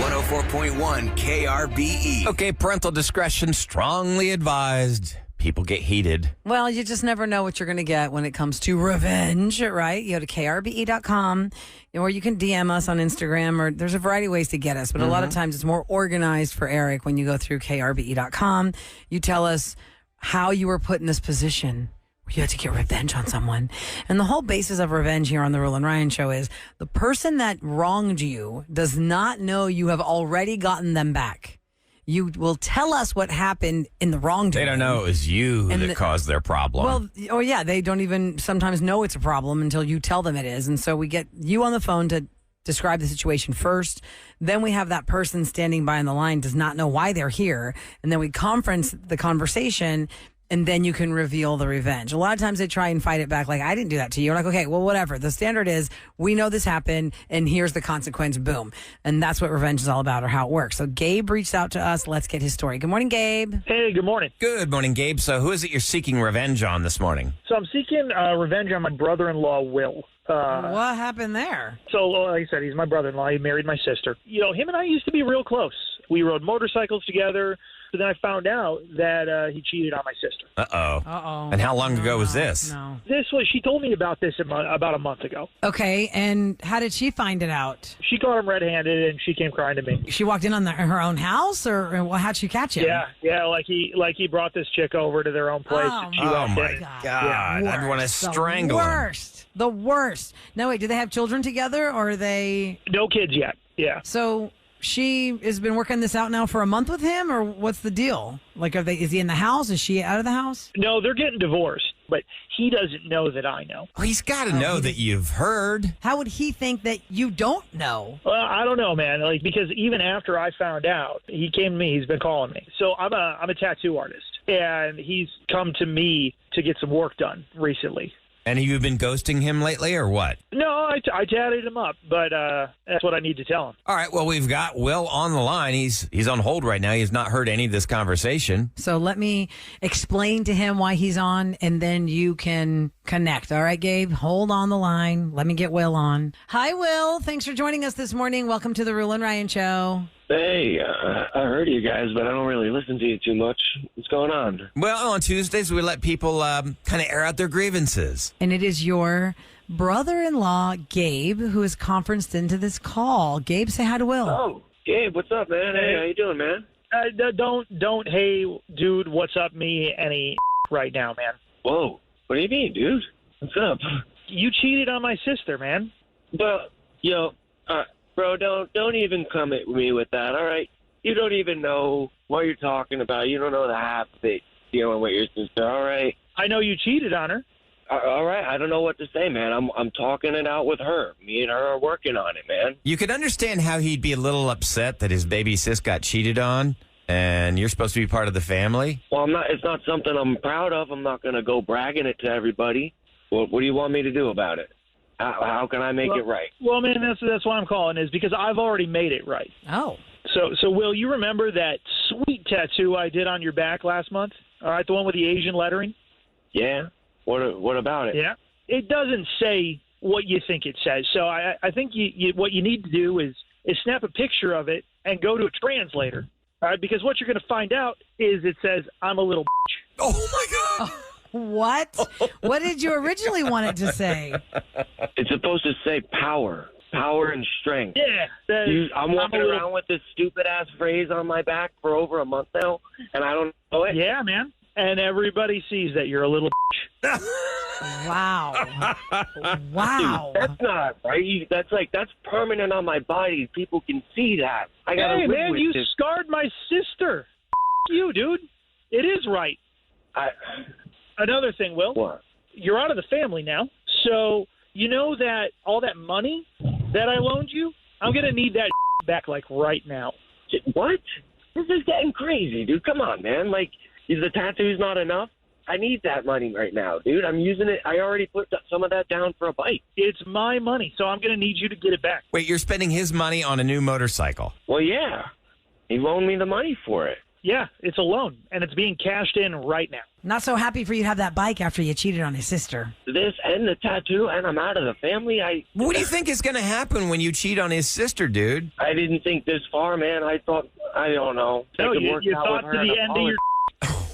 104.1 KRBE. Okay, parental discretion strongly advised. People get heated. Well, you just never know what you're going to get when it comes to revenge, right? You go to krbe.com, or you can DM us on Instagram, or there's a variety of ways to get us. But a lot of times it's more organized for Eric when you go through krbe.com. You tell us how you were put in this position where you had to get revenge on someone. And the whole basis of revenge here on the Roula and Ryan show is the person that wronged you does not know you have already gotten them back. You will tell us what happened in the wrongdoing. They don't know it was you that caused their problem. Well, they don't even sometimes know it's a problem until you tell them it is. And so we get you on the phone to describe the situation first. Then we have that person standing by on the line does not know why they're here. And then we conference the conversation, and then you can reveal the revenge. A lot of times they try and fight it back like, I didn't do that to you. You're like, okay, well, whatever. The standard is we know this happened, and here's the consequence, boom. And that's what revenge is all about, or how it works. So Gabe reached out to us. Let's get his story. Good morning, Gabe. Hey, good morning. Good morning, Gabe. So who is it you're seeking revenge on this morning? So I'm seeking revenge on my brother-in-law, Will. What happened there? So, like I said, he's my brother-in-law. He married my sister. You know, him and I used to be real close. We rode motorcycles together. But then I found out that he cheated on my sister. Uh-oh. And how long ago was this? No. She told me about this about a month ago. Okay, and how did she find it out? She caught him red-handed, and she came crying to me. She walked in on her own house, or how'd she catch him? Yeah, like he brought this chick over to their own place. And she walked my in. God. Yeah, I'd want to strangle him. The worst. No, wait, do they have children together, or are they... No kids yet, yeah. So... She has been working this out now for a month with him, or what's the deal? Like, is he in the house? Is she out of the house? No, they're getting divorced, but he doesn't know that I know. Well, he's got to know that you've heard. How would he think that you don't know? Well, I don't know, man. Like, because even after I found out, he came to me. He's been calling me. So I'm a tattoo artist, and he's come to me to get some work done recently. And have you been ghosting him lately, or what? No, I chatted him up, but that's what I need to tell him. All right, well, we've got Will on the line. He's on hold right now. He's not heard any of this conversation. So let me explain to him why he's on, and then you can connect. All right, Gabe, hold on the line. Let me get Will on. Hi, Will. Thanks for joining us this morning. Welcome to the Roula and Ryan Show. Hey, I heard you guys, but I don't really listen to you too much. What's going on? Well, on Tuesdays, we let people kind of air out their grievances. And it is your brother-in-law, Gabe, who is conferenced into this call. Gabe, say hi to Will. Oh, Gabe, what's up, man? Hey, how you doing, man? Don't, hey, dude, what's up me any right now, man. Whoa, what do you mean, dude? What's up? You cheated on my sister, man. Well, bro, don't even come at me with that, all right? You don't even know what you're talking about. You don't know the half of it dealing with your sister, all right? I know you cheated on her. All right, I don't know what to say, man. I'm talking it out with her. Me and her are working on it, man. You could understand how he'd be a little upset that his baby sis got cheated on, and you're supposed to be part of the family. Well, it's not something I'm proud of. I'm not going to go bragging it to everybody. What do you want me to do about it? How can I make it right? Well, man, that's why I'm calling, is because I've already made it right. Oh. So Will, you remember that sweet tattoo I did on your back last month? All right, the one with the Asian lettering? Yeah. What about it? Yeah. It doesn't say what you think it says. So I think what you need to do is snap a picture of it and go to a translator. All right, because what you're going to find out is it says, I'm a little bitch. Oh, my God. What? What did you originally want it to say? It's supposed to say power and strength. Yeah. I'm walking around with this stupid-ass phrase on my back for over a month now, and I don't know it. Yeah, man. And everybody sees that you're a little bitch. Wow. Wow. Dude, that's not right. That's permanent on my body. People can see that. I gotta live man, with you this. scarred my sister. You, dude. It is right. Another thing, Will. What? You're out of the family now, so you know that all that money that I loaned you, I'm going to need that back, like, right now. What? This is getting crazy, dude. Come on, man. Like, is the tattoo's not enough? I need that money right now, dude. I'm using it. I already put some of that down for a bike. It's my money, so I'm going to need you to get it back. Wait, you're spending his money on a new motorcycle? Well, yeah. He loaned me the money for it. Yeah, it's a loan, and it's being cashed in right now. Not so happy for you to have that bike after you cheated on his sister. This and the tattoo, and I'm out of the family. What do you think is going to happen when you cheat on his sister, dude? I didn't think this far, man. I don't know. No, you thought to the end of your...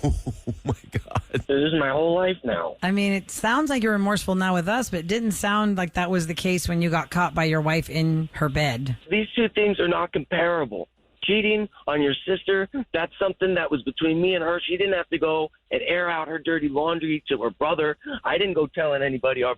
Oh, my God. This is my whole life now. I mean, it sounds like you're remorseful now with us, but it didn't sound like that was the case when you got caught by your wife in her bed. These two things are not comparable. Cheating on your sister, that's something that was between me and her. She didn't have to go and air out her dirty laundry to her brother. I didn't go telling anybody our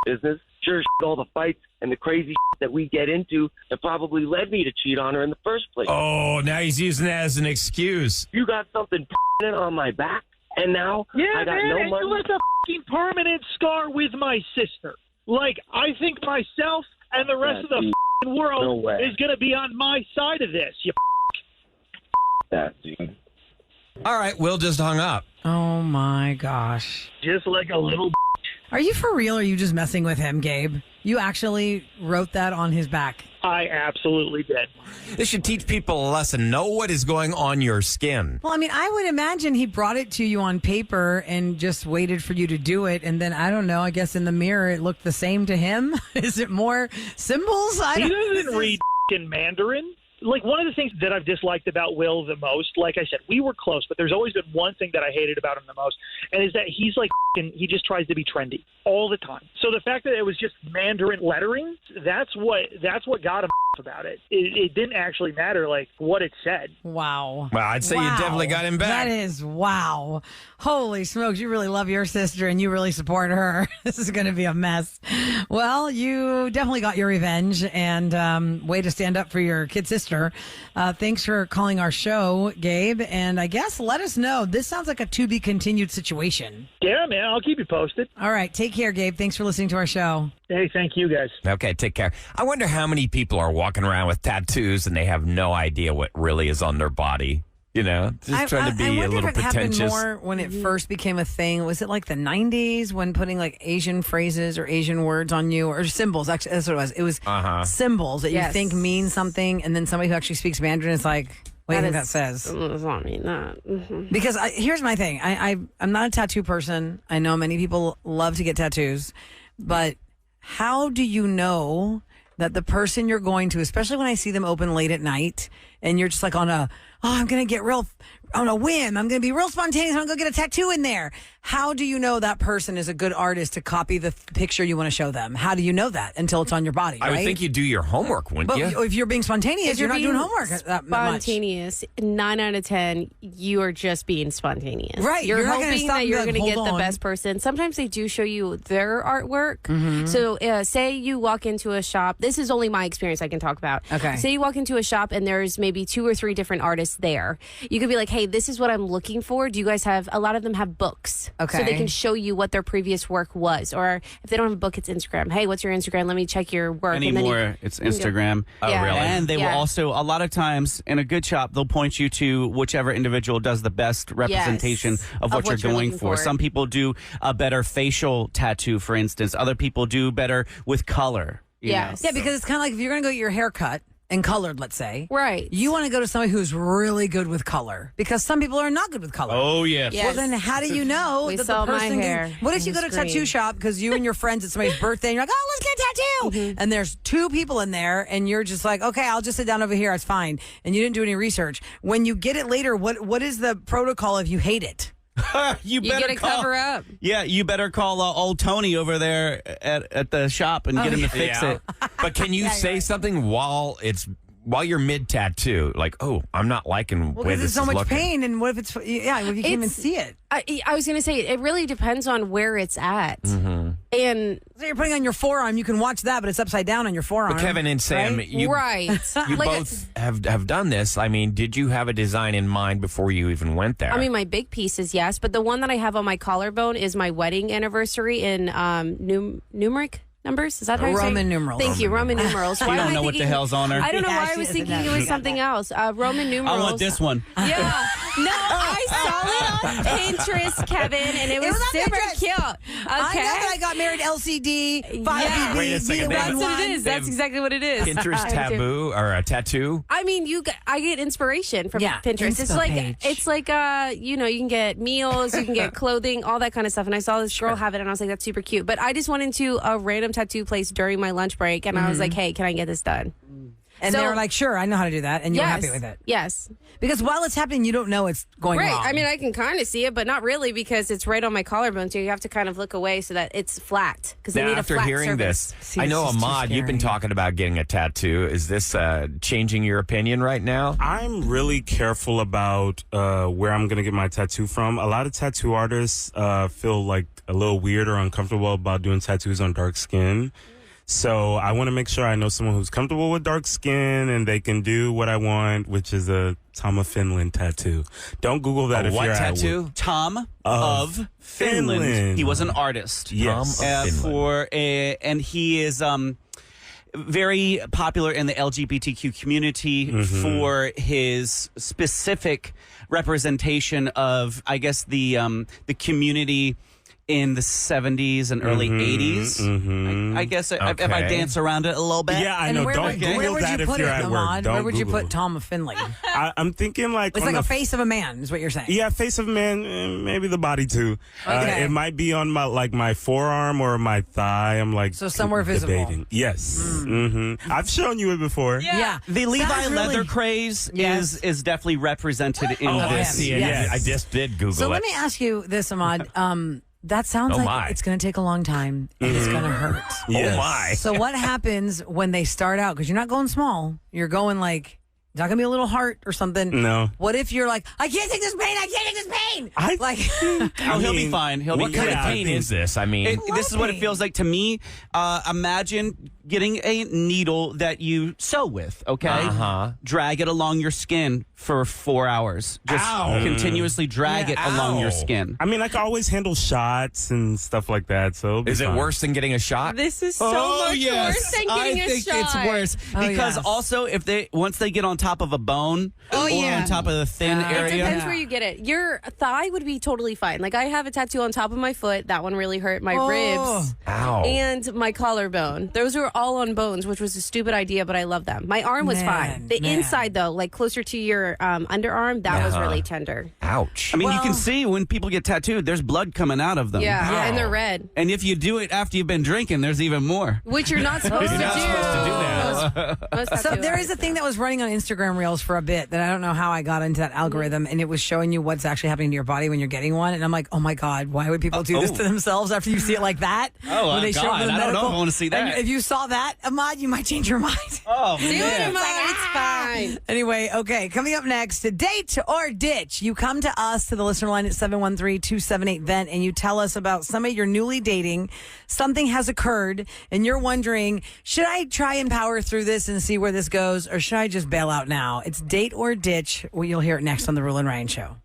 business. Sure, all the fights and the crazy that we get into that probably led me to cheat on her in the first place. Oh, now he's using that as an excuse. You got something on my back, and now I got man, no and money. you left a fucking permanent scar with my sister. Like, I think myself and the rest of the fucking world is going to be on my side of this. You that, dude. All right, Will just hung up. Oh, my gosh. just like a little... Are you for real or are you just messing with him, Gabe? You actually wrote that on his back. I absolutely did. This should teach people a lesson. Know what is going on your skin. Well, I mean, I would imagine he brought it to you on paper and just waited for you to do it. And then, I don't know, I guess in the mirror it looked the same to him. Is it more symbols? He doesn't read in Mandarin. Like, one of the things that I've disliked about Will the most, like I said, we were close, but there's always been one thing that I hated about him the most, and is that he's like, he just tries to be trendy all the time. So the fact that it was just Mandarin lettering, that's what got him about it. It didn't actually matter, like, what it said. Wow. Well, I'd say you definitely got him back. That is wow. Holy smokes, you really love your sister and you really support her. This is going to be a mess. Well, you definitely got your revenge and way to stand up for your kid sister. Thanks for calling our show, Gabe. And I guess let us know. This sounds like a to be continued situation. Yeah, man, I'll keep you posted. All right. Take care, Gabe. Thanks for listening to our show. Hey, thank you, guys. Okay, take care. I wonder how many people are walking around with tattoos and they have no idea what really is on their body. You know, just trying to be a little if it pretentious. happened more when it first became a thing. Was it like the 90s when putting like Asian phrases or Asian words on you or symbols? Actually, that's what it was. It was symbols that you think mean something, and then somebody who actually speaks Mandarin is like, what do you think that says? Does not mean that. Mm-hmm. Because here's my thing. I'm not a tattoo person. I know many people love to get tattoos, but how do you know that the person you're going to, especially when I see them open late at night, and you're just like I'm going to get real on a whim. I'm going to be real spontaneous. I'm going to go get a tattoo in there. How do you know that person is a good artist to copy the picture you want to show them? How do you know that until it's on your body? I would right? think you do your homework, wouldn't But you? if you're being spontaneous, you're not doing homework that much. Spontaneous. 9 out of 10, you are just being spontaneous. Right. You're not gonna hoping stop that and you're be going to like, get the "Hold on." best person. Sometimes they do show you their artwork. Mm-hmm. So say you walk into a shop. This is only my experience I can talk about. Okay. Say you walk into a shop and there's maybe 2 or 3 different artists there. You could be like, hey, this is what I'm looking for. Do you guys have, a lot of them have books. Okay. So they can show you what their previous work was. Or if they don't have a book, it's Instagram. Hey, what's your Instagram? Let me check your work. Anymore, it's Instagram. Oh, Yeah. really? And they will also, a lot of times in a good shop, they'll point you to whichever individual does the best representation of what you're going looking for. Some people do a better facial tattoo, for instance. Other people do better with color. you Yes. know. Yeah, because it's kind of like if you're going to go get your hair cut and colored, let's say. Right. You want to go to somebody who's really good with color because some people are not good with color. Oh, yes. Yeah. Well, then how do you know We that saw the my person hair what if on you the go to a tattoo screen. shop because you and your friends at somebody's birthday and you're like, oh, let's get a tattoo. And there's 2 people in there and you're just like, okay, I'll just sit down over here. It's fine. And you didn't do any research. When you get it later, what is the protocol if you hate it? You better get a call, cover up. Yeah, you better call old Tony over there at the shop and get him to fix it. But can you say something while you're mid tattoo? Like, oh, I'm not liking the way Because this it's so is much looking. pain. And what if it's, if you can't even see it? I was going to say, it really depends on where it's at. Mm-hmm. And So you're putting on your forearm. You can watch that, but it's upside down on your forearm. But Kevin and Sam, right? you you both have done this. I mean, did you have a design in mind before you even went there? I mean, my big pieces, yes. But the one that I have on my collarbone is my wedding anniversary in numeric numbers. Is that how you say it? Roman numerals. Thank you, Roman numerals. You Why am don't I know what the thinking- hell's on her. I don't know Yeah, why I she was doesn't thinking know. it was something else. Roman numerals. I want this one. Yeah. No, I saw it on Pinterest, Kevin, and it was on super Pinterest. cute. Okay. I know that I got married LCD, 5BB, Wait a second, That's what B11. it is. That's exactly what it is. Pinterest taboo or a tattoo? I mean, I get inspiration from Pinterest. Inspo page. It's like you can get meals, you can get clothing, all that kind of stuff. And I saw this girl have it, and I was like, that's super cute. But I just went into a random tattoo place during my lunch break, and I was like, hey, can I get this done? And they were like, sure, I know how to do that. And you're happy with it. Yes. Because while it's happening, you don't know it's going Right. wrong. I mean, I can kind of see it, but not really because it's right on my collarbone. So you have to kind of look away so that it's flat. Because I Now, need a after flat hearing surface. this, See, I know, this is too Ahmad, you've been scary. talking about getting a tattoo. Is this changing your opinion right now? I'm really careful about where I'm going to get my tattoo from. A lot of tattoo artists feel like a little weird or uncomfortable about doing tattoos on dark skin. So I want to make sure I know someone who's comfortable with dark skin and they can do what I want, which is a Tom of Finland tattoo. Don't Google that if What you're at tattoo? work. Tom of Finland. Finland. He was an artist. Yes. Tom of Finland. And he is very popular in the LGBTQ community for his specific representation of, I guess, the community in the 70s and early 80s. I guess if I Okay. dance around it a little bit. Yeah, I And know. where Don't would Google that you if put you're it, at work. Ahmad? Don't Where would you Google put it. Tom of Finley? I'm thinking like It's on like a the face of a man, is what you're saying. Yeah, face of a man, maybe the body too. Okay. It might be on my forearm or my thigh. I'm like So somewhere visible. debating. Yes. I've shown you it before. Yeah. The Levi Sounds really- leather craze Yes. is definitely represented in I this. see it. Yes. Yeah, I just did Google So it. let me ask you this, Ahmad. That sounds Oh, like my. it's going to take a long time and it's going to hurt. Yes. Oh, my. So what happens when they start out? Because you're not going small. You're going like, it's not going to be a little heart or something. No. What if you're like, I can't take this pain. I can't take this pain. Like, Oh, he'll be fine. He'll What be kind fine. of pain is this? I mean, This is what it feels like to me. Imagine getting a needle that you sew with, okay? Uh-huh. Drag it along your skin for 4 hours. Just Ow. continuously drag it along your Ow. skin. I mean, I can always handle shots and stuff like that. So it'll be is it fine. worse than getting a shot? This is so much worse than getting I a think shot. it's worse Oh, because yes. also if once they get on top of a bone or on top of the thin It It area. depends where you get it. Your thigh would be totally fine. Like I have a tattoo on top of my foot. That one really hurt my ribs. Ow. And my collarbone. Those were all on bones, which was a stupid idea, but I love them. My arm was Man, fine. The man. inside, though, like closer to your underarm, that was really tender. Ouch. I mean, you Well- can see when people get tattooed, there's blood coming out of them. Yeah, and they're red, And if you do it after you've been drinking, there's even more. which you're not supposed to do. You're not supposed to do that. Most so tattoo there is a artists. thing that was running on Instagram Reels for a bit that I don't know how I got into that algorithm, and it was showing you what's actually happening to your body when you're getting one. And I'm like, oh my God, why would people do this to themselves after you see it like that? Oh, When they show God, the I don't know if medical- I wanna see that. And if you saw that, Ahmad, you might change your mind. Oh, Do it, Ahmad, it's fine. Anyway, okay, coming up next, date or ditch. You come to us to the listener line at 713-278-VENT and you tell us about somebody you're newly dating. Something has occurred and you're wondering, should I try and power through this and see where this goes or should I just bail out now? It's date or ditch. Well, you'll hear it next on the Roula and Ryan Show.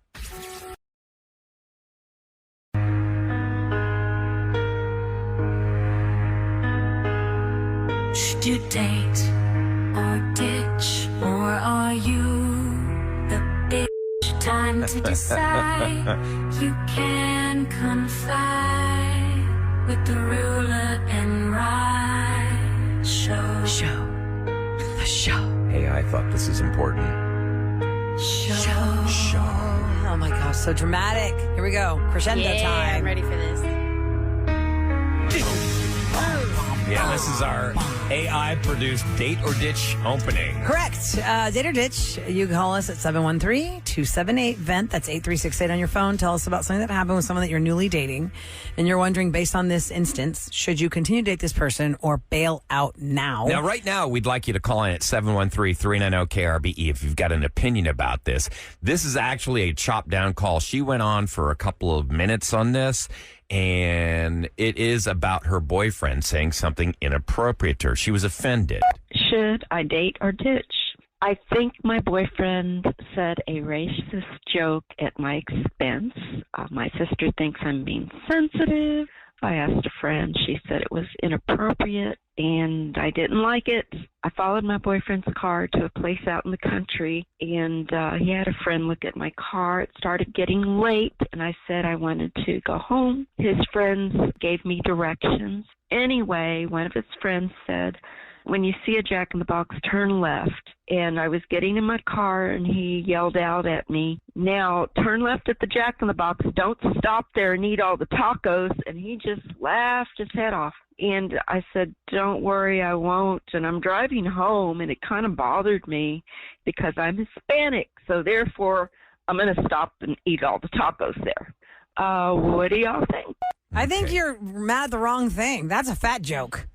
Should you date or ditch, or are you the bitch? Time to decide. You can confide with the Roula and Ryan Show. The show. Hey, I thought this is important. Oh my gosh, so dramatic. Here we go. Crescendo Yeah, time. I'm ready for this. Yeah, this is our AI-produced date or ditch opening. Correct. Date or ditch. You call us at 713-278-VENT. That's 8368 on your phone. Tell us about something that happened with someone that you're newly dating. And you're wondering, based on this instance, should you continue to date this person or bail out now? Now, right now, we'd like you to call in at 713-390-KRBE if you've got an opinion about this. This is actually a chopped-down call. She went on for a couple of minutes on this, and it is about her boyfriend saying something inappropriate to her. She was offended. Should I date or ditch? I think my boyfriend said a racist joke at my expense. My sister thinks I'm being sensitive. I asked a friend. She said it was inappropriate. and I didn't like it. I followed my boyfriend's car to a place out in the country, and he had a friend look at my car. It started getting late, and I said I wanted to go home. His friends gave me directions. Anyway, one of his friends said, when you see a Jack in the Box, turn left. And I was getting in my car, and he yelled out at me, now turn left at the Jack in the Box. Don't stop there and eat all the tacos. And he just laughed his head off. And I said, don't worry, I won't. And I'm driving home, and it kind of bothered me because I'm Hispanic. So therefore, I'm going to stop and eat all the tacos there. What do y'all think? I think you're mad at the wrong thing. That's a fat joke.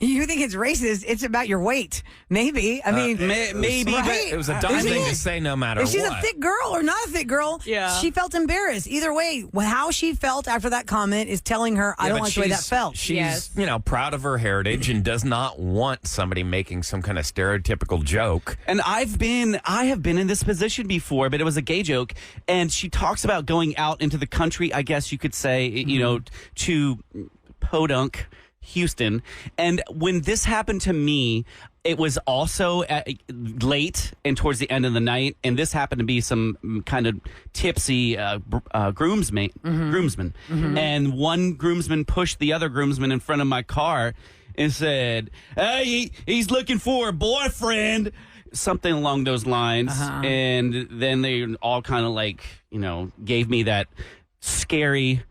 You think it's racist? It's about your weight. Maybe. I mean, maybe. Right? But it was a dumb thing to say no matter if she's what. a thick girl or not a thick girl, she felt embarrassed. Either way, how she felt after that comment is telling her, I don't like the way that felt. She's, proud of her heritage and does not want somebody making some kind of stereotypical joke. And I have been in this position before, but it was a gay joke. And she talks about going out into the country, I guess you could say, to Podunk, Houston. And when this happened to me, it was also late and towards the end of the night. And this happened to be some kind of tipsy groomsman. And one groomsman pushed the other groomsman in front of my car and said, hey, he's looking for a boyfriend. Something along those lines. And then they all kind of gave me that scary,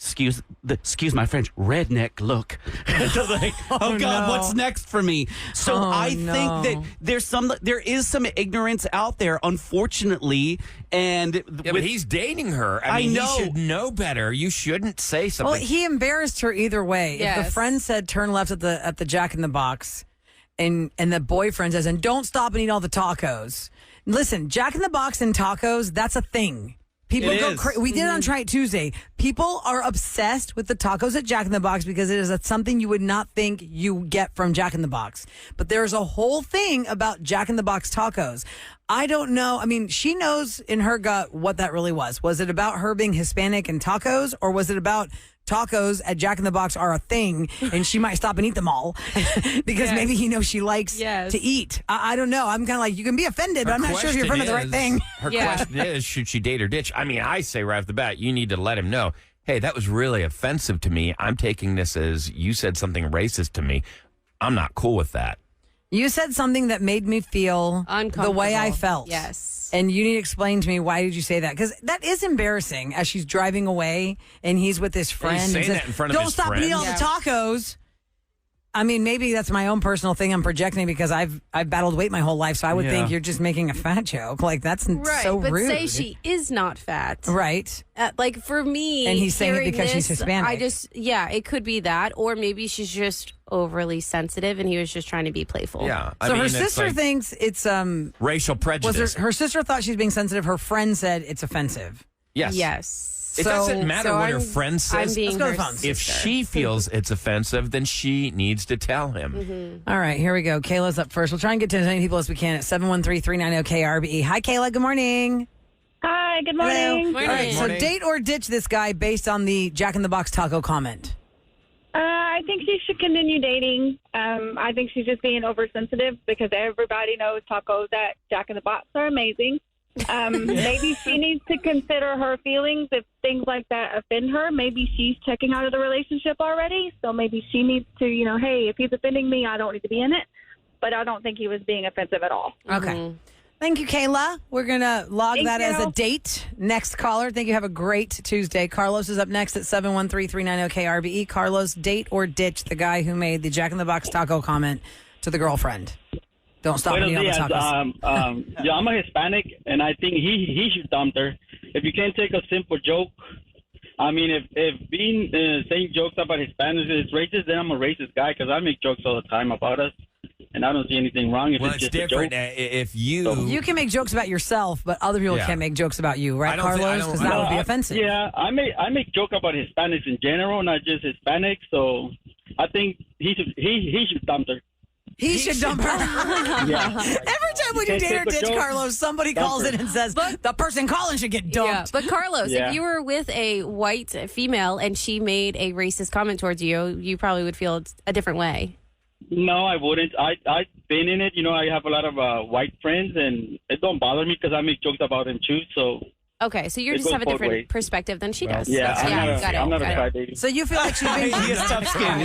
excuse my French, redneck look. Oh God, what's next for me? So I think that there is some ignorance out there, unfortunately. And but he's dating her. I mean, know. He should know better. You shouldn't say something. Well, he embarrassed her either way. Yes. If the friend said turn left at the Jack in the Box, and the boyfriend says, and don't stop and eat all the tacos. Listen, Jack in the Box and tacos, that's a thing. People go crazy. We did it on Try It Tuesday. People are obsessed with the tacos at Jack in the Box because it is something you would not think you get from Jack in the Box. But there's a whole thing about Jack in the Box tacos. I don't know. I mean, she knows in her gut what that really was. Was it about her being Hispanic and tacos, or was it about tacos at Jack in the Box are a thing and she might stop and eat them all because maybe he knows she likes to eat? I don't know. I'm kind of like, you can be offended, but I'm not sure if you're in front of the right thing. Her question is, should she date or ditch? I mean, I say right off the bat, you need to let him know, hey, that was really offensive to me. I'm taking this as you said something racist to me. I'm not cool with that. You said something that made me feel the way I felt. Yes. And you need to explain to me, why did you say that? Because that is embarrassing as she's driving away and he's with his friend. He's saying and says, that in front of don't his stop friend. eating all the tacos. I mean, maybe that's my own personal thing I'm projecting because I've battled weight my whole life, so I would think you're just making a fat joke. Like, that's so but rude. say she is not fat. Right. Like, for me, and he's saying it because she's this, Hispanic. it could be that, or maybe she's just overly sensitive and he was just trying to be playful. Yeah. So her sister thinks it's racial prejudice. Her sister thought she's being sensitive. Her friend said it's offensive. Yes. Yes. It doesn't matter what her friend says. Let's go to the phones. If she feels it's offensive, then she needs to tell him. Mm-hmm. All right, here we go. Kayla's up first. We'll try and get to as many people as we can at 713-390-KRBE. Hi, Kayla. Good morning. Hi, good morning. Hello. Morning. All right, so date or ditch this guy based on the Jack in the Box taco comment? I think she should continue dating. I think she's just being oversensitive because everybody knows tacos at Jack in the Box are amazing. Maybe she needs to consider her feelings if things like that offend her. Maybe she's checking out of the relationship already, so maybe she needs to, hey, if he's offending me, I don't need to be in it. But I don't think he was being offensive at all. Okay. Thank you, Kayla. We're going to log that as a date. Next caller. Thank you. Have a great Tuesday. Carlos is up next at 713-390-KRBE. Carlos, date or ditch the guy who made the Jack in the Box taco comment to the girlfriend? Don't stop eating all the tacos. Yeah, I'm a Hispanic, and I think he should dump her. If you can't take a simple joke, I mean, if being saying jokes about Hispanics is racist, then I'm a racist guy because I make jokes all the time about us, and I don't see anything wrong if it's just different. a joke. If you can make jokes about yourself, but other people can't make jokes about you, right, Carlos? Because that would be offensive. Yeah, I make joke about Hispanics in general, not just Hispanics. So I think he should dump her. He should dump her. Yeah. Every time we do Can't date or take a ditch, joke. Carlos, somebody Dump calls her. in and says, the person calling should get Yeah, dumped. but Carlos, Yeah. if you were with a white female and she made a racist comment towards you, you probably would feel a different way. No, I wouldn't. I've been in it. You know, I have a lot of white friends, and it don't bother me because I make jokes about them too. So Okay, so you It just goes have a both different ways. perspective than she does. yeah, That's- I'm not a got it. crybaby. So you feel like she's he being has tough skin.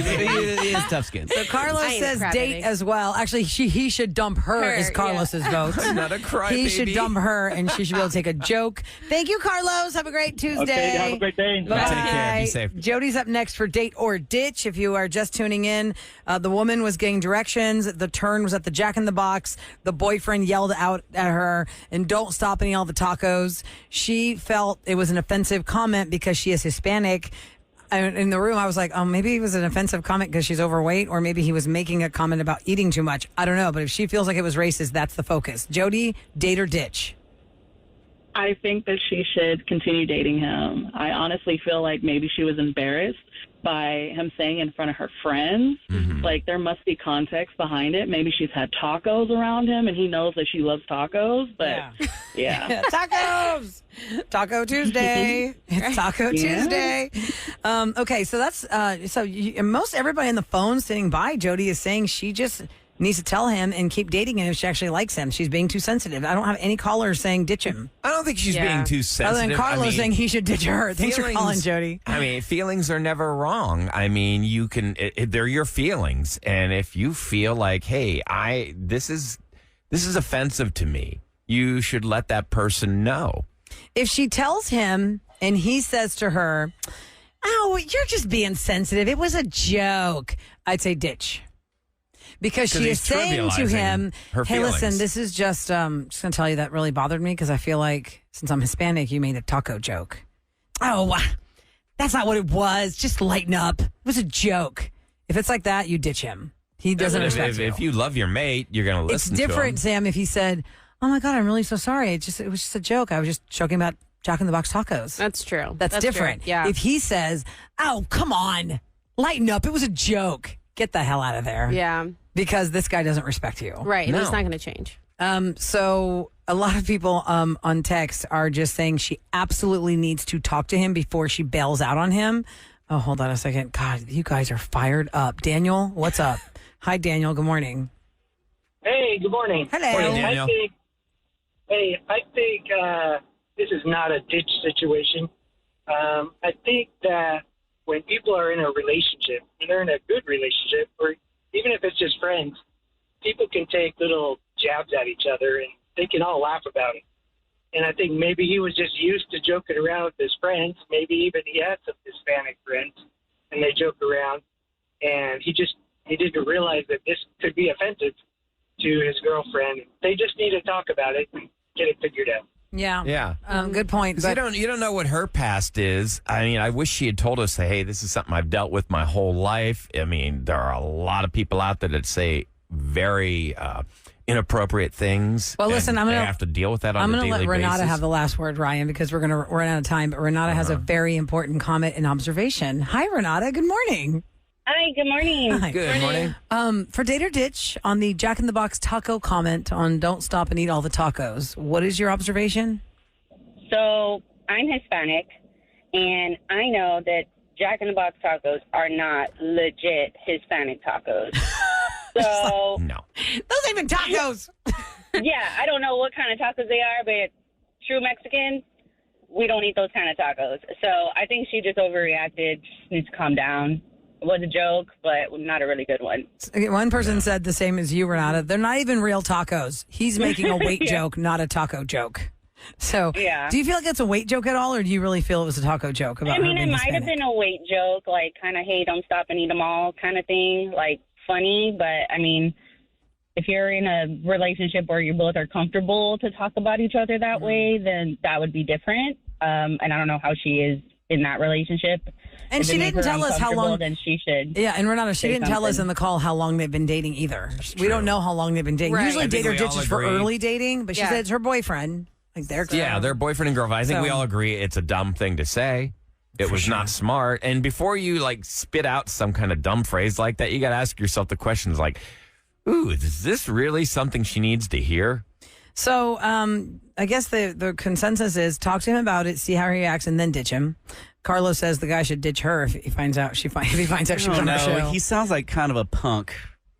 He has tough skin. So Carlos I ain't says crybaby. date as well. Actually, he should dump her, Her, is Carlos's vote. Not a crybaby. He should dump her, and she should be able to take a joke. Thank you, Carlos. Have a great Tuesday. Okay, have a great day. Bye. Take care. Be safe. Jody's up next for Date or Ditch. If you are just tuning in, the woman was getting directions. The turn was at the Jack in the Box. The boyfriend yelled out at her, and don't stop eating all the tacos. She felt it was an offensive comment because she is Hispanic. In the room, I was like, oh, maybe it was an offensive comment because she's overweight, or maybe he was making a comment about eating too much. I don't know, but if she feels like it was racist, that's the focus. Jody, date or ditch? I think that she should continue dating him. I honestly feel like maybe she was embarrassed by him saying in front of her friends. Like, there must be context behind it. Maybe she's had tacos around him and he knows that she loves tacos, but yeah. Tacos! Taco Tuesday. It's Taco Tuesday. Okay, so that's most everybody on the phone sitting by Jody is saying she just needs to tell him and keep dating him if she actually likes him. She's being too sensitive. I don't have any callers saying ditch him. I don't think she's being too sensitive. Other than Carlos saying he should ditch her. Thanks for calling, Jody. I mean, feelings are never wrong. I mean, you can, they're your feelings. And if you feel like, hey, this is offensive to me, you should let that person know. If she tells him and he says to her, oh, you're just being sensitive. It was a joke. I'd say ditch. Because she is saying to him, hey, listen, this is just going to tell you that really bothered me because I feel like since I'm Hispanic, you made a taco joke. Oh, that's not what it was. Just lighten up. It was a joke. If it's like that, you ditch him. He doesn't respect you. If you love your mate, you're going to listen to him. It's different, Sam, if he said, oh my God, I'm really so sorry. It was just a joke. I was just joking about Jack in the Box tacos. That's true. That's different. True. Yeah. If he says, oh, come on, lighten up. It was a joke. Get the hell out of there. Yeah. Because this guy doesn't respect you. Right. And it's not going to change. So a lot of people on text are just saying she absolutely needs to talk to him before she bails out on him. Oh, hold on a second. God, you guys are fired up. Daniel, what's up? Hi, Daniel. Good morning. Hey, good morning. Hello. Morning, Daniel. I think this is not a ditch situation. I think that when people are in a relationship, and they're in a good relationship, or even if it's just friends, people can take little jabs at each other and they can all laugh about it. And I think maybe he was just used to joking around with his friends. Maybe even he had some Hispanic friends and they joke around. And he didn't realize that this could be offensive to his girlfriend. They just need to talk about it and get it figured out. Yeah. Yeah. Good point. But you don't know what her past is. I mean, I wish she had told us, hey, this is something I've dealt with my whole life. I mean, there are a lot of people out there that say very inappropriate things. Well, listen, they have to deal with that on a daily basis. I'm going to let Renata have the last word, Ryan, because we're going to run out of time. But Renata has a very important comment and observation. Hi, Renata. Good morning. Hi, good morning. Hi. Good morning. For Date or Ditch, on the Jack in the Box taco comment on don't stop and eat all the tacos, what is your observation? So I'm Hispanic, and I know that Jack in the Box tacos are not legit Hispanic tacos. So no, those ain't even tacos. Yeah, I don't know what kind of tacos they are, but true Mexicans, we don't eat those kind of tacos. So I think she just overreacted. She needs to calm down. It was a joke, but not a really good one. One person said the same as you, Renata. They're not even real tacos. He's making a weight joke, not a taco joke. So, do you feel like it's a weight joke at all, or do you really feel it was a taco joke? About I mean, her being it might have Hispanic? been a weight joke, like kind of, hey, don't stop and eat them all kind of thing, like funny. But, I mean, if you're in a relationship where you both are comfortable to talk about each other that way, then that would be different. And I don't know how she is in that relationship. And If she it makes didn't her tell us how uncomfortable, long. Then she should. Yeah, and Renata, she say didn't tell us something. in the call how long they've been dating either. We don't know how long they've been dating. Right. Usually, I think Date or we Ditch all is for agree. early dating, but she Yeah. said it's her boyfriend. Like they're boyfriend and girlfriend. I think we all agree it's a dumb thing to say. It was not smart. And before you like spit out some kind of dumb phrase like that, you got to ask yourself the questions like, Ooh, is this really something she needs to hear? So I guess the consensus is talk to him about it, see how he reacts, and then ditch him. Carlos says the guy should ditch her if he finds out she was on the show. He sounds like kind of a punk.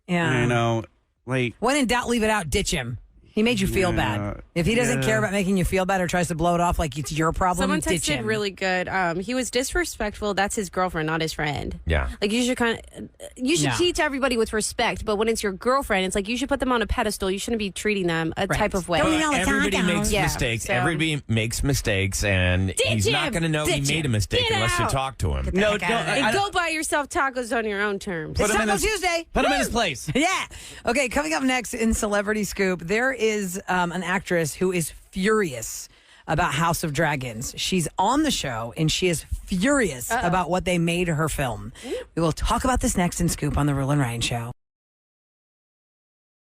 Yeah. You know, like when in doubt, leave it out. Ditch him. He made you feel bad. If he doesn't care about making you feel bad or tries to blow it off like it's your problem, Someone ditch texted him. really good. He was disrespectful. That's his girlfriend, not his friend. Yeah. Like you should teach everybody with respect, but when it's your girlfriend, it's like you should put them on a pedestal. You shouldn't be treating them a type of way. Everybody makes mistakes. So- Everybody makes mistakes, and he's not going to know he made a mistake unless you talk to him. And go buy yourself tacos on your own terms. It's Taco Tuesday. Put him in his place. Yeah. Okay, coming up next in Celebrity Scoop, there is an actress who is furious about House of Dragons. She's on the show, and she is furious about what they made her film. We will talk about this next in Scoop on the Roula and Ryan Show.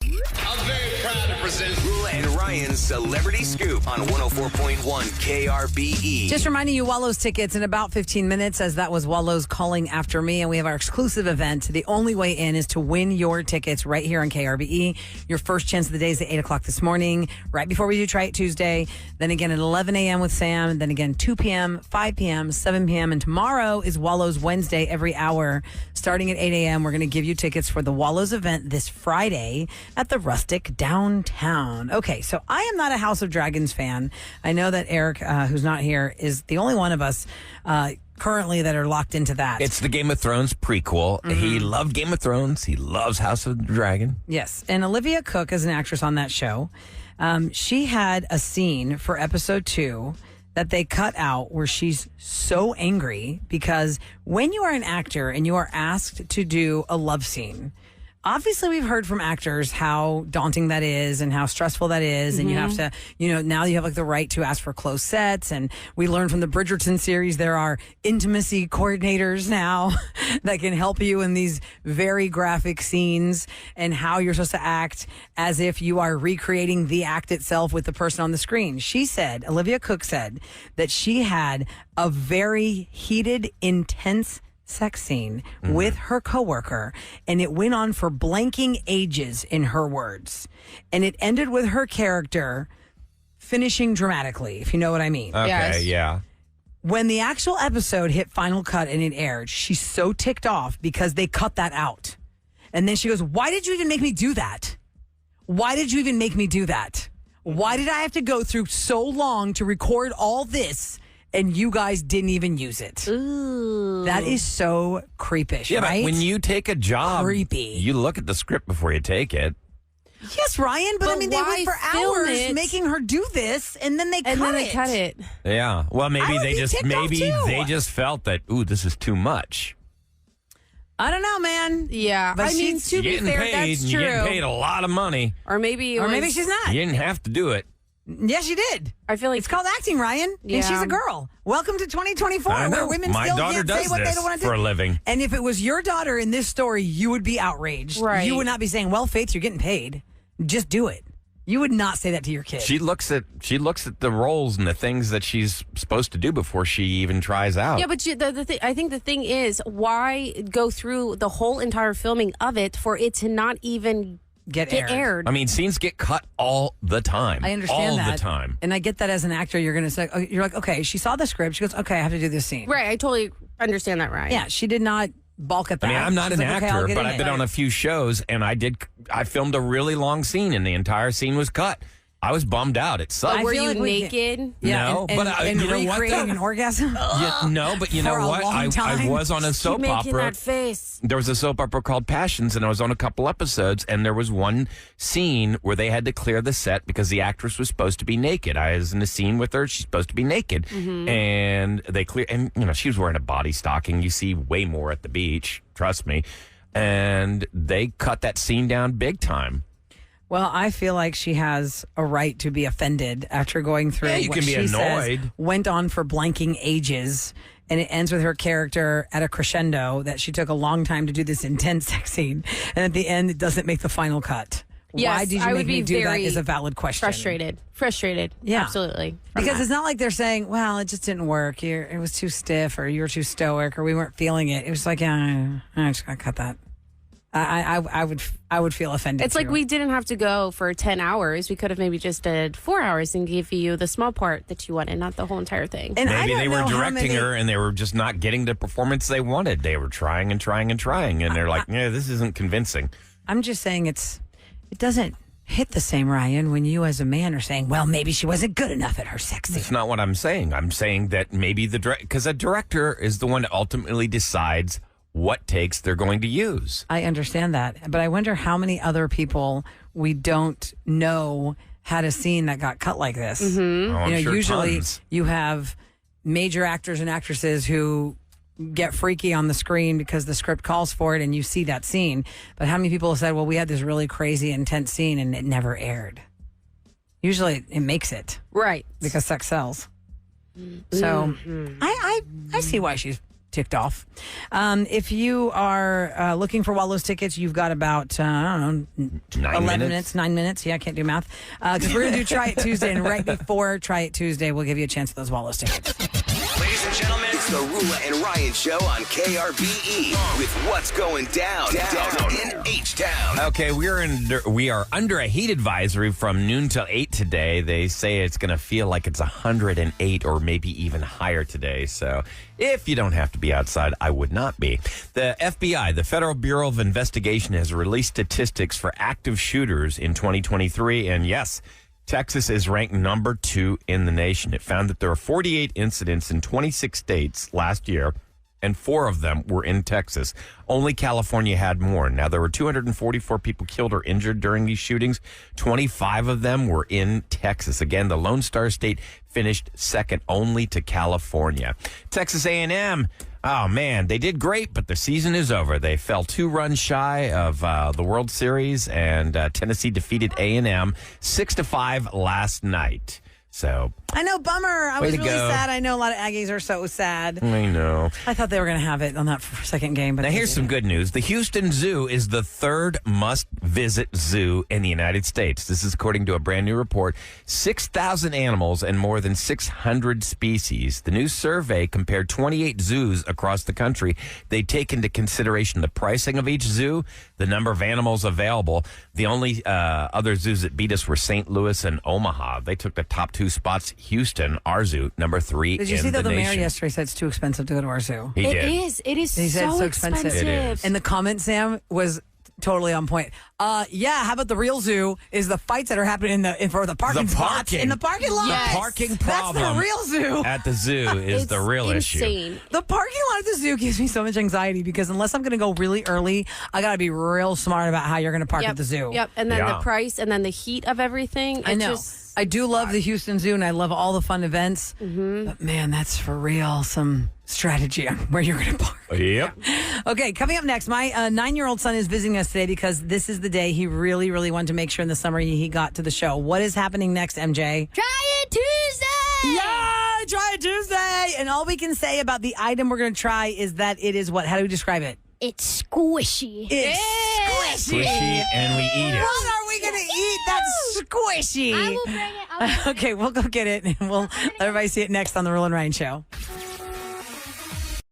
I'm very proud to present Roula and Ryan's Celebrity Scoop on 104.1 KRBE. Just reminding you, Wallows tickets in about 15 minutes, as that was Wallows Calling After Me, and we have our exclusive event. The only way in is to win your tickets right here on KRBE. Your first chance of the day is at 8 o'clock this morning, right before we do Try It Tuesday. Then again at 11 a.m. with Sam, and then again 2 p.m., 5 p.m., 7 p.m., and tomorrow is Wallows Wednesday every hour. Starting at 8 a.m., we're going to give you tickets for the Wallows event this Friday at the Rustic downtown. Okay, so I am not a House of Dragons fan. I know that Eric, who's not here, is the only one of us currently that are locked into that. It's the Game of Thrones prequel. Mm-hmm. He loved Game of Thrones. He loves House of the Dragon. Yes, and Olivia Cook is an actress on that show. She had a scene for episode 2 that they cut out where she's so angry because when you are an actor and you are asked to do a love scene, obviously we've heard from actors how daunting that is and how stressful that is. And you have to, now you have like the right to ask for close sets. And we learned from the Bridgerton series, there are intimacy coordinators now that can help you in these very graphic scenes and how you're supposed to act as if you are recreating the act itself with the person on the screen. Olivia Cook said that she had a very heated, intense sex scene with her coworker, and it went on for blanking ages, in her words, and it ended with her character finishing dramatically, if you know what I mean. Okay, Yes. yeah. When the actual episode hit final cut and it aired, she's so ticked off because they cut that out. And then she goes, "Why did you even make me do that? Why did you even make me do that? Why did I have to go through so long to record all this and you guys didn't even use it?" Ooh. That is so creepish, Yeah, right? but when you take a job, Creepy. you look at the script before you take it. Yes, Ryan, but I But mean, they went why for film hours it? making her do this, and then they cut it. Yeah. Well, I maybe would they be just ticked off, too. they just felt that, ooh, this is too much. I don't know, man. Yeah, But I mean, she's to be You're fair, getting paid, that's and true. you're getting paid a lot of money. Or maybe, she's not. You didn't have to do it. Yes, you did. I feel like It's called acting, Ryan, and she's Yeah. a girl. Welcome to 2024, I know. where women My still daughter can't does say what they this don't want to for do a living. And if it was your daughter in this story, you would be outraged. Right. You would not be saying, "Well, Faith, you're getting paid. Just do it." You would not say that to your kid. She looks at the roles and the things that she's supposed to do before she even tries out. Yeah, but I think the thing is, why go through the whole entire filming of it for it to not even get aired? I mean, scenes get cut all the time. I understand all that. the time. And I get that as an actor, you're going to say, you're like, okay, she saw the script. She goes, okay, I have to do this scene. Right, I totally understand that, right? Yeah, she did not balk at that. I mean, I'm not She's an like, okay, I'll actor, get but in I've it. been on a few shows, and I filmed a really long scene, and the entire scene was cut. I was bummed out. It sucked. But were feel you like we naked? Yeah, No, and, but and you know what, recreating though? an orgasm. No, but you know For a what? long I time. was on a soap Keep making opera. that face. There was a soap opera called Passions, and I was on a couple episodes, and there was one scene where they had to clear the set because the actress was supposed to be naked. I was in a scene with her; she's supposed to be naked, and they and she was wearing a body stocking. You see way more at the beach, trust me. And they cut that scene down big time. Well, I feel like she has a right to be offended after going through Yeah, you what can be she annoyed. says went on for blanking ages. And it ends with her character at a crescendo that she took a long time to do this intense sex scene. And at the end, it doesn't make the final cut. Yes, Why did you I make would me be do that very is a valid question. Frustrated. Yeah. Absolutely. Because it's not like they're saying, well, it just didn't work. It was too stiff or you were too stoic or we weren't feeling it. It was like, yeah, I just got to cut that. I would feel offended. It's like too. we didn't have to go for 10 hours. We could have maybe just did 4 hours and give you the small part that you wanted, not the whole entire thing. And maybe they were directing her and they were just not getting the performance they wanted. They were trying and trying and trying, and they're like, yeah, this isn't convincing. I'm just saying it doesn't hit the same, Ryan, when you as a man are saying, well, maybe she wasn't good enough at her sex scene. That's not what I'm saying. I'm saying that maybe because a director is the one that ultimately decides what takes they're going to use. I understand that, but I wonder how many other people we don't know had a scene that got cut like this. Mm-hmm. Oh, I'm sure usually tons. you have major actors and actresses who get freaky on the screen because the script calls for it and you see that scene. But how many people have said, well, we had this really crazy, intense scene and it never aired? Usually it makes it. Right. Because sex sells. So I see why she's ticked off. If you are looking for Wallows tickets, you've got about, 11 minutes, 9 minutes. Yeah, I can't do math. Because we're going to do Try It Tuesday. And right before Try It Tuesday, we'll give you a chance at those Wallows tickets. Ladies and gentlemen, it's the Roula and Ryan Show on KRBE with what's going down in H-Town. Okay, we are under a heat advisory from noon till 8 today. They say it's going to feel like it's 108 or maybe even higher today. So if you don't have to be outside, I would not be. The FBI, the Federal Bureau of Investigation, has released statistics for active shooters in 2023. And yes, Texas is ranked number 2 in the nation. It found that there were 48 incidents in 26 states last year, and 4 of them were in Texas. Only California had more. Now, there were 244 people killed or injured during these shootings. 25 of them were in Texas. Again, the Lone Star State finished second only to California. Texas A&M, oh, man, they did great, but the season is over. They fell 2 runs shy of the World Series, and Tennessee defeated A&M 6-5 last night. So I know, bummer. I was to really go. sad. I know a lot of Aggies are so sad. I know. I thought they were going to have it on that second game. But Now, here's some good news. The Houston Zoo is the 3rd must-visit zoo in the United States. This is according to a brand new report. 6,000 animals and more than 600 species. The new survey compared 28 zoos across the country. They take into consideration the pricing of each zoo, the number of animals available. The only other zoos that beat us were St. Louis and Omaha. They took the top 2 spots. Houston, our zoo, number 3 Did you in see the that the mayor nation. yesterday said it's too expensive to go to our zoo? He did. It is He said so so expensive. expensive. It is. And the comment, Sam, was totally on point. Yeah, how about the real zoo is the fights that are happening for the parking spots in the parking lot. The parking problem That's the real zoo. at the zoo is the real issue. The parking lot at the zoo gives me so much anxiety because unless I'm going to go really early, I got to be real smart about how you're going to park Yep. at the zoo. Yep. And then the price and then the heat of everything. I know. I do love the Houston Zoo and I love all the fun events. Mm-hmm. But man, that's for real some strategy on where you're going to park. Yep. Okay, coming up next, my 9-year-old son is visiting us today because this is the day he really, really wanted to make sure in the summer he got to the show. What is happening next, MJ? Try It Tuesday! Yeah, Try It Tuesday! And all we can say about the item we're going to try is that it is what? How do we describe it? It's squishy. It's squishy. Squishy, and we eat it. What are we going to eat that's squishy? I will bring it. Okay, we'll go get it and we'll let everybody see it next on The Roula and Ryan Show.